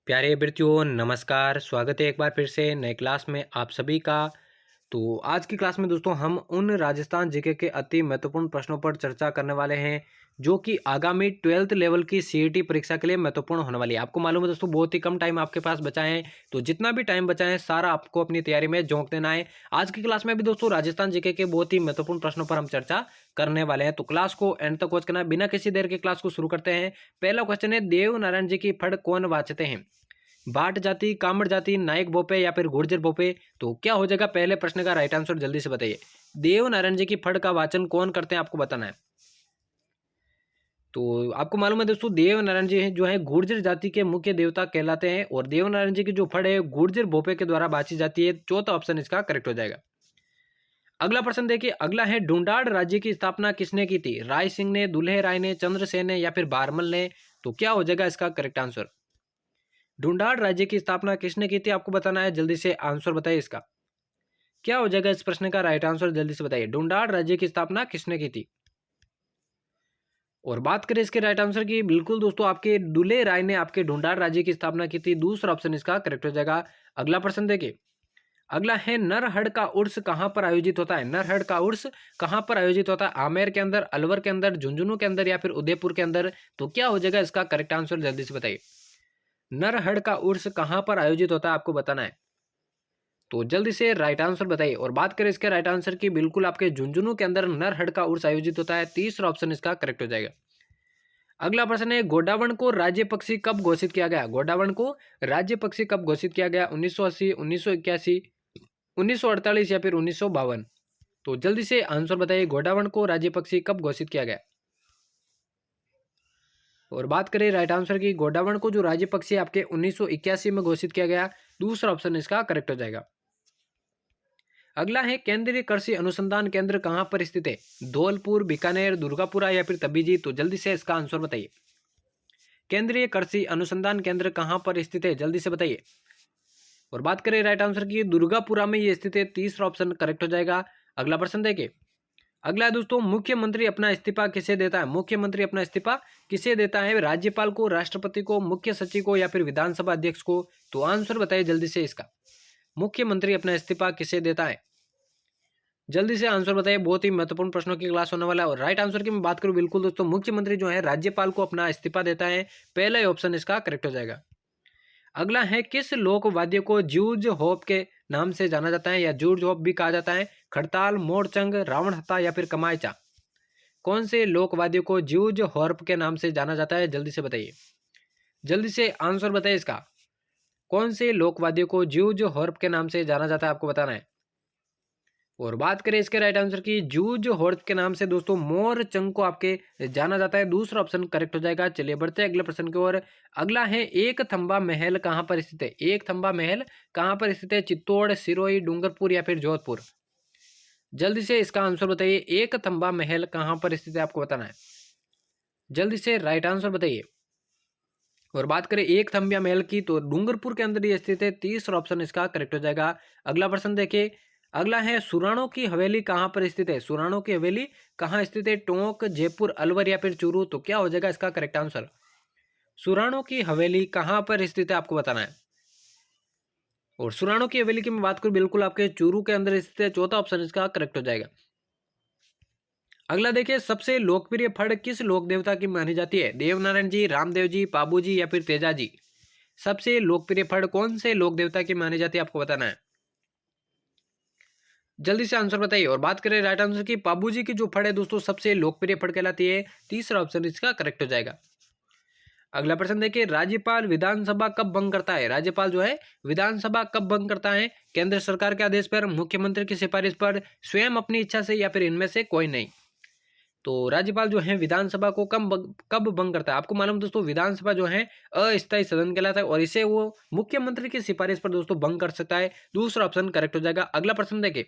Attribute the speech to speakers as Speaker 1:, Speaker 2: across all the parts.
Speaker 1: प्यारे विद्यार्थियों नमस्कार। स्वागत है एक बार फिर से नए क्लास में आप सभी का। तो आज की क्लास में दोस्तों हम उन राजस्थान जीके के अति महत्वपूर्ण प्रश्नों पर चर्चा करने वाले हैं जो कि आगामी 12th लेवल की सीईटी परीक्षा के लिए महत्वपूर्ण होने वाली है। आपको मालूम है दोस्तों बहुत ही कम टाइम आपके पास बचा है, तो जितना भी टाइम बचा है सारा आपको अपनी तैयारी में झोंक देना है। आज की क्लास में भी दोस्तों राजस्थान जीके के बहुत ही महत्वपूर्ण प्रश्नों पर हम चर्चा करने वाले हैं, तो क्लास को एंड तक वॉच करना। बिना किसी देर के क्लास को शुरू करते हैं। पहला क्वेश्चन है, देव नारायण जी की फड़ कौन वाचते हैं? भाट जाति, कामड़ जाति, नायक भोपे या फिर गुर्जर भोपे? तो क्या हो जाएगा पहले प्रश्न का राइट आंसर, जल्दी से बताइए। देव नारायण जी की फड़ का वाचन कौन करते हैं आपको बताना है। तो आपको मालूम है दोस्तों देव नारायण जी जो है गुर्जर जाति के मुख्य देवता कहलाते हैं और देव नारायण जी की जो फड़ है गुर्जर भोपे के द्वारा बांची जाती है। चौथा ऑप्शन इसका करेक्ट हो जाएगा। अगला प्रश्न देखिए, अगला है ढूंढाड़ राज्य की स्थापना किसने की थी? राय सिंह ने, दुल्हे राय ने, चंद्रसेन ने या फिर बारमल ने? तो क्या हो जाएगा इसका करेक्ट आंसर। ढूंढाड़ राज्य की स्थापना किसने की थी आपको बताना है, जल्दी से आंसर बताइए इसका। क्या हो जाएगा इस प्रश्न का राइट आंसर, जल्दी से बताइए। ढूंढाड़ राज्य की स्थापना किसने की थी? और बात करें इसके राइट आंसर की, बिल्कुल दोस्तों आपके दुल्हे राय ने आपके ढूंढाड़ राज्य की स्थापना की थी। दूसरा ऑप्शन इसका करेक्ट हो जाएगा। अगला प्रश्न देखिए, अगला है नरहड़ का उर्स कहां पर आयोजित होता है? नरहड़ का उर्स कहां पर आयोजित होता है? आमेर के अंदर, अलवर के अंदर, झुंझुनू के अंदर या फिर उदयपुर के अंदर? तो क्या हो जाएगा इसका करेक्ट आंसर, जल्दी से बताइए। नरहड़ का उर्स कहां पर आयोजित होता है आपको बताना है, तो जल्दी से राइट आंसर बताइए। और बात करें इसके राइट आंसर की, बिल्कुल आपके झुंझुनू के अंदर नरहड़ का उर्स आयोजित होता है। तीसरा ऑप्शन इसका करेक्ट हो जाएगा। अगला प्रश्न है, गोडावण को राज्य पक्षी कब घोषित किया गया? गोडावण को राज्य पक्षी कब घोषित किया गया? 1980, 1981, 1948 या फिर 1952? तो जल्दी से आंसर बताइए, गोडावण को राज्य पक्षी कब घोषित किया गया। और बात करें राइट आंसर की, गोडावण को जो राज्य पक्षी आपके 1981 में घोषित किया गया। दूसरा ऑप्शन इसका करेक्ट हो जाएगा। अगला है, केंद्रीय कृषि अनुसंधान केंद्र कहां पर स्थित है? धौलपुर, बीकानेर, दुर्गापुरा या फिर तबीजी? तो जल्दी से इसका आंसर बताइए। केंद्रीय कृषि अनुसंधान केंद्र कहां पर स्थित है, जल्दी से बताइए। और बात करें राइट आंसर की, दुर्गापुरा में ये स्थित है। तीसरा ऑप्शन करेक्ट हो जाएगा। अगला प्रश्न देखिए, अगला है दोस्तों, मुख्यमंत्री अपना इस्तीफा किसे देता है? मुख्यमंत्री अपना इस्तीफा किसे देता है? राज्यपाल को, राष्ट्रपति को, मुख्य सचिव को या फिर विधानसभा अध्यक्ष को? तो आंसर बताइए जल्दी से इसका। मुख्यमंत्री अपना इस्तीफा किसे देता है, जल्दी से आंसर बताइए। बहुत ही महत्वपूर्ण प्रश्नों की क्लास होने वाला है। और राइट आंसर की मैं बात करूं, बिल्कुल दोस्तों मुख्यमंत्री जो है राज्यपाल को अपना इस्तीफा देता है। पहला ही ऑप्शन इसका करेक्ट हो जाएगा। अगला है, किस लोक वाद्य को जूर्ज होप के नाम से जाना जाता है या जूर्ज होप भी कहा जाता है? खड़ताल, मोरचंग, रावण हत्था या फिर कमायचा? कौन से लोक वाद्य को जूर्ज होप के नाम से जाना जाता है, जल्दी से बताइए। जल्दी से आंसर बताइए इसका। कौन से लोक वाद्य को जूर्ज होप के नाम से जाना जाता है आपको बताना है। और बात करें इसके राइट आंसर की, जूर्ज होप के नाम से दोस्तों मोरचंग को आपके जाना जाता है। दूसरा ऑप्शन करेक्ट हो जाएगा। चलिए बढ़ते हैं अगले प्रश्न की ओर। अगला है, एक थंबा महल कहां पर स्थित है? एक थंबा महल कहां पर स्थित है? चित्तौड़, सिरोही, डूंगरपुर या फिर जोधपुर? जल्दी से इसका आंसर बताइए। एक थंबा महल कहां पर स्थित है आपको बताना है, जल्दी से राइट आंसर बताइए। और बात करें एक थंबिया महल की, तो डूंगरपुर के अंदर ये स्थित है। तीसरा ऑप्शन इसका करेक्ट हो जाएगा। अगला प्रश्न देखिए, अगला है, सुराणों की हवेली कहां पर स्थित है? सुराणों की हवेली कहां स्थित है? टोंक, जयपुर, अलवर या फिर चूरू? तो क्या हो जाएगा इसका करेक्ट आंसर। सुराणों की हवेली कहां पर स्थित है आपको बताना है। और सुराणों की हवेली की मैं बात करूं, बिल्कुल आपके चूरू के अंदर स्थित है। चौथा ऑप्शन इसका करेक्ट हो जाएगा। अगला देखिए, सबसे लोकप्रिय फड़ किस लोक देवता की मानी जाती है? देवनारायण जी, रामदेव जी, पाबू जी या फिर तेजा जी? सबसे लोकप्रिय फड़ कौन से लोक देवता की मानी जाती है आपको बताना है, जल्दी से आंसर बताइए। और बात करें राइट आंसर की, पाबू जी की जो फड़ है दोस्तों सबसे लोकप्रिय फड़ कहलाती है। तीसरा ऑप्शन इसका करेक्ट हो जाएगा। अगला प्रश्न देखिए, राज्यपाल विधानसभा कब भंग करता है? राज्यपाल जो है विधानसभा कब भंग करता है? केंद्र सरकार के आदेश पर, मुख्यमंत्री की सिफारिश पर, स्वयं अपनी इच्छा से या फिर इनमें से कोई नहीं? तो राज्यपाल जो है विधानसभा को कब भंग करता है? आपको मालूम दोस्तों विधानसभा जो है अस्थायी सदन कहलाता है और इसे वो मुख्यमंत्री की सिफारिश पर दोस्तों भंग कर सकता है। दूसरा ऑप्शन करेक्ट हो जाएगा। अगला प्रश्न देखिए,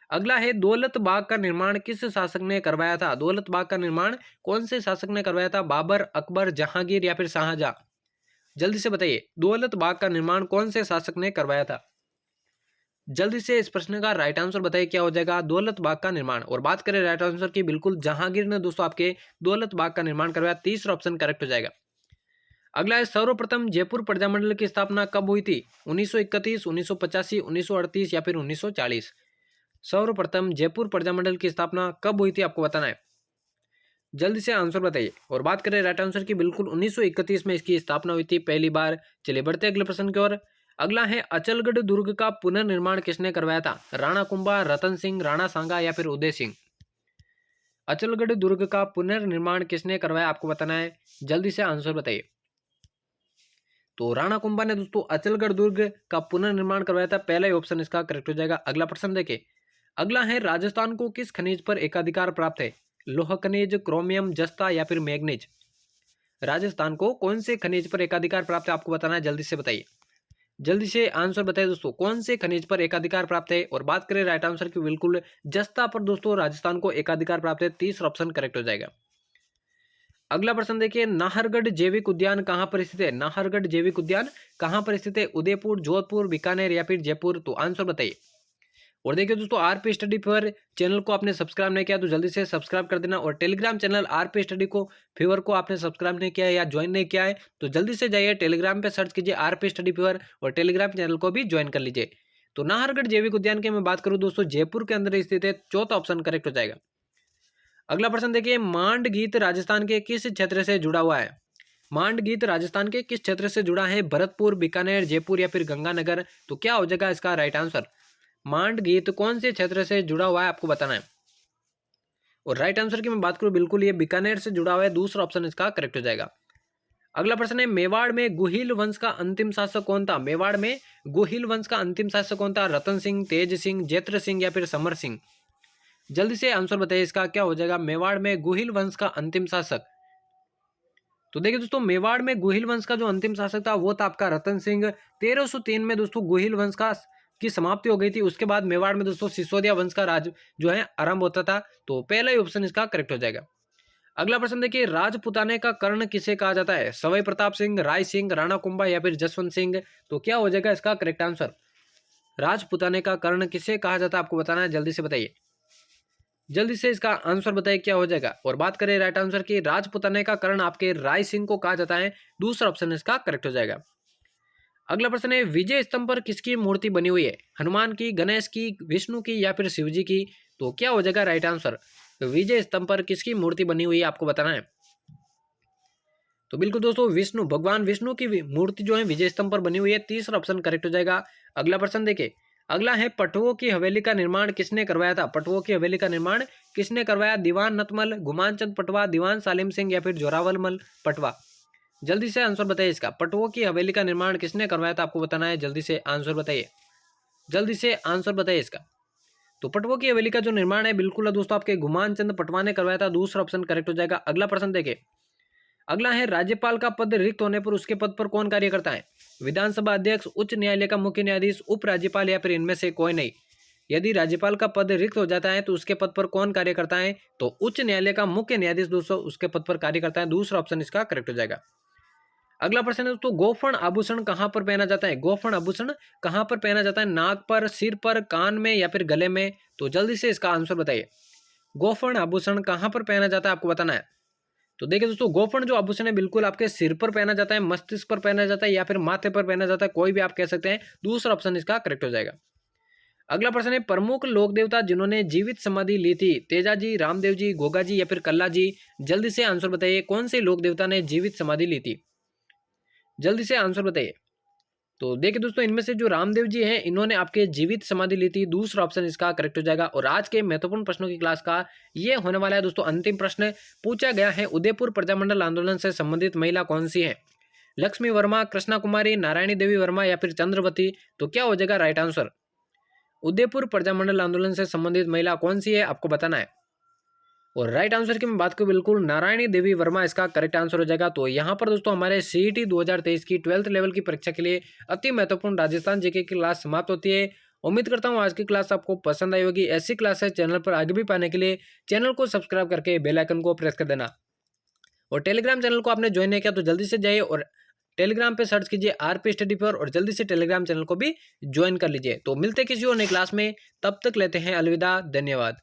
Speaker 1: अगला है, दौलत बाग का निर्माण किस शासक ने करवाया था? दौलत बाग का निर्माण कौन से शासक ने करवाया था? बाबर, अकबर, जहांगीर या फिर शाहजहां? जल्दी से बताइए, दौलत बाग का निर्माण कौन से शासक ने करवाया था? जल्दी से इस प्रश्न का राइट आंसर बताइए, क्या हो जाएगा दौलत बाग का निर्माण। और बात करें राइट आंसर की, बिल्कुल जहांगीर ने दोस्तों आपके दौलत बाग का निर्माण करवाया। तीसरा ऑप्शन करेक्ट हो जाएगा। अगला है सर्वप्रथम जयपुर प्रजामंडल की स्थापना कब हुई थी? 1931, 1985, 1938 या फिर 1940? सर्वप्रथम जयपुर प्रजामंडल की स्थापना कब हुई थी आपको बताना है, जल्दी से आंसर बताइए। और बात करें राइट आंसर की, बिल्कुल 1931 में इसकी स्थापना हुई थी पहली बार। चलिए बढ़ते अगले प्रश्न की ओर। अगला है अचलगढ़ दुर्ग का पुनर्निर्माण किसने करवाया था? राणा कुंभा, रतन सिंह, राणा सांगा या फिर उदय सिंह? अचलगढ़ दुर्ग का पुनर्निर्माण किसने करवाया आपको बताना है, जल्दी से आंसर बताइए। तो राणा कुंभा ने दोस्तों अचलगढ़ दुर्ग का पुनर्निर्माण करवाया था, पहला ही ऑप्शन इसका करेक्ट हो जाएगा। अगला प्रश्न देखिए। अगला है राजस्थान को किस खनिज पर एकाधिकार प्राप्त है? लोह खनिज, क्रोमियम, जस्ता या फिर मैग्नीज? राजस्थान को कौन से खनिज पर एकाधिकार प्राप्त है आपको बताना है, जल्दी से बताइए। जल्दी से आंसर बताइए दोस्तों, कौन से खनिज पर एकाधिकार प्राप्त है? और बात करें राइट आंसर की, बिल्कुल जस्ता पर दोस्तों राजस्थान को एकाधिकार प्राप्त है, तीसरा ऑप्शन करेक्ट हो जाएगा। अगला प्रश्न देखिए, नाहरगढ़ जैविक उद्यान कहां पर स्थित है? नाहरगढ़ जैविक उद्यान कहां पर स्थित है? उदयपुर, जोधपुर, बीकानेर या फिर जयपुर? तो आंसर बताइए। और देखिए दोस्तों, आरपी स्टडी फेवर चैनल को आपने सब्सक्राइब नहीं किया तो जल्दी से सब्सक्राइब कर देना। और टेलीग्राम चैनल आरपी स्टडी को फेवर को आपने सब्सक्राइब नहीं किया है या ज्वाइन नहीं किया है तो जल्दी से जाइए टेलीग्राम पे सर्च कीजिए आरपी स्टडी फेवर और टेलीग्राम चैनल को भी ज्वाइन कर लीजिए। तो नाहरगढ़ जैविक उद्यान की मैं बात करूं दोस्तों, जयपुर के अंदर स्थित है, चौथा ऑप्शन करेक्ट हो जाएगा। अगला प्रश्न देखिए, मांड गीत राजस्थान के किस क्षेत्र से जुड़ा हुआ है? मांड गीत राजस्थान के किस क्षेत्र से जुड़ा है? भरतपुर, बीकानेर, जयपुर या फिर गंगानगर? तो क्या हो जाएगा इसका राइट आंसर? मांड गीत कौन से क्षेत्र से जुड़ा हुआ है आपको बताना है। और राइट आंसर की मैं बात करूं, बिल्कुल ये बीकानेर से जुड़ा हुआ है, दूसरा ऑप्शन इसका करेक्ट हो जाएगा। अगला प्रश्न है, मेवाड़ में गुहिल वंश का अंतिम शासक कौन था? मेवाड़ में गुहिल वंश का अंतिम शासक कौन था? रतन सिंह, तेज सिंह, जेत्र सिंह या फिर समर सिंह? जल्दी से आंसर बताइए, इसका क्या हो जाएगा मेवाड़ में गुहिल वंश का अंतिम शासक? तो देखिए दोस्तों, मेवाड़ में गुहिल वंश का जो अंतिम शासक था वो था आपका रतन सिंह। 1303 में दोस्तों गुहिल वंश का की समाप्ति हो गई थी। उसके बाद मेवाड़ में दोस्तों सिसोदिया वंश का राज जो है आरंभ होता था। तो पहला ही ऑप्शन इसका करेक्ट हो जाएगा। अगला प्रश्न देखिए, राजपुताने का कर्ण किसे कहा जाता है? सवाई प्रताप सिंह, राय सिंह, राणा कुंभा या फिर जसवंत सिंह? तो क्या हो जाएगा इसका करेक्ट आंसर? राजपुताने का कर्ण किसे कहा जाता है आपको बताना है, जल्दी से बताइए। जल्दी से इसका आंसर बताइए क्या हो जाएगा। और बात करें राइट आंसर की, राजपुताने का कर्ण आपके राय सिंह को कहा जाता है, दूसरा ऑप्शन इसका करेक्ट हो जाएगा। अगला प्रश्न है, विजय स्तंभ पर किसकी मूर्ति बनी हुई है? हनुमान की, गणेश की, विष्णु की या फिर शिव जी की? तो क्या हो जाएगा राइट आंसर? विजय स्तंभ पर किसकी मूर्ति बनी हुई है आपको बताना है। तो बिल्कुल दोस्तों, विष्णु, भगवान विष्णु की मूर्ति जो है विजय स्तंभ पर बनी हुई है, तीसरा ऑप्शन करेक्ट हो जाएगा। अगला प्रश्न देखिए, अगला है पटवों की हवेली का निर्माण किसने करवाया था? पटवों की हवेली का निर्माण किसने करवाया? दीवान नतमल, गुमान चंद पटवा, दीवान सालिम सिंह या फिर जोरावर मल पटवा? जल्दी से आंसर बताइए इसका, पटवों की हवेली का निर्माण किसने करवाया था आपको बताना है, जल्दी से आंसर बताइए। जल्दी से आंसर बताइए इसका। तो पटवों की हवेली का जो निर्माण है बिल्कुल दोस्तों आपके गुमान चंद पटवा ने करवाया था, दूसरा ऑप्शन करेक्ट हो जाएगा। अगला प्रश्न देखिए, अगला है राज्यपाल का पद रिक्त होने पर उसके पद पर कौन कार्य करता है? विधानसभा अध्यक्ष, उच्च न्यायालय का मुख्य न्यायाधीश, उप राज्यपाल या फिर इनमें से कोई नहीं? यदि राज्यपाल का पद रिक्त हो जाता है तो उसके पद पर कौन कार्य करता है? तो उच्च न्यायालय का मुख्य न्यायाधीश दोस्तों उसके पद पर कार्य करता है, दूसरा ऑप्शन इसका करेक्ट हो जाएगा। अगला प्रश्न है दोस्तों, गोफन आभूषण कहां पर पहना जाता है? गोफन आभूषण कहां पर पहना जाता है? नाक पर, सिर पर, कान में या फिर गले में? तो जल्दी से इसका आंसर बताइए। गोफन आभूषण कहां पर पहना जाता है आपको बताना है। तो देखिए दोस्तों, गोफन जो आभूषण है बिल्कुल आपके सिर पर पहना जाता है, मस्तिष्क पर पहना जाता है या फिर माथे पर पहना जाता है, कोई भी आप कह सकते हैं, दूसरा ऑप्शन इसका करेक्ट हो जाएगा। अगला प्रश्न है, प्रमुख लोक देवता जिन्होंने जीवित समाधि ली थी? तेजा जी, रामदेव जी, गोगा जी या फिर कल्ला जी? जल्दी से आंसर बताइए, कौन से लोक देवता ने जीवित समाधि ली थी? जल्दी से आंसर बताइए। तो देखिए दोस्तों, इनमें से जो रामदेव जी हैं इन्होंने आपके जीवित समाधि ली थी, दूसरा ऑप्शन इसका करेक्ट हो जाएगा। और आज के महत्वपूर्ण प्रश्नों की क्लास का ये होने वाला है दोस्तों अंतिम प्रश्न। पूछा गया है, उदयपुर प्रजामंडल आंदोलन से संबंधित महिला कौन सी है? लक्ष्मी वर्मा, कृष्णा कुमारी, नारायणी देवी वर्मा या फिर चंद्रवती? तो क्या हो जाएगा राइट आंसर? उदयपुर प्रजामंडल आंदोलन से संबंधित महिला कौन सी है आपको बताना है। और राइट आंसर की मैं बात करूं, बिल्कुल नारायणी देवी वर्मा इसका करेक्ट आंसर हो जाएगा। तो यहाँ पर दोस्तों हमारे सीईटी 2023 की 12th लेवल की परीक्षा के लिए अति महत्वपूर्ण राजस्थान जीके की क्लास समाप्त होती है। उम्मीद करता हूँ आज की क्लास आपको पसंद आई होगी। ऐसी क्लासेस चैनल पर आगे भी पाने के लिए चैनल को सब्सक्राइब करके बेल आइकन को प्रेस कर देना। और टेलीग्राम चैनल को आपने ज्वाइन नहीं किया तो जल्दी से जाइए और टेलीग्राम पे सर्च कीजिए आरपी स्टडी पर और जल्दी से टेलीग्राम चैनल को भी ज्वाइन कर लीजिए। तो मिलते किसी और नई क्लास में, तब तक लेते हैं अलविदा, धन्यवाद।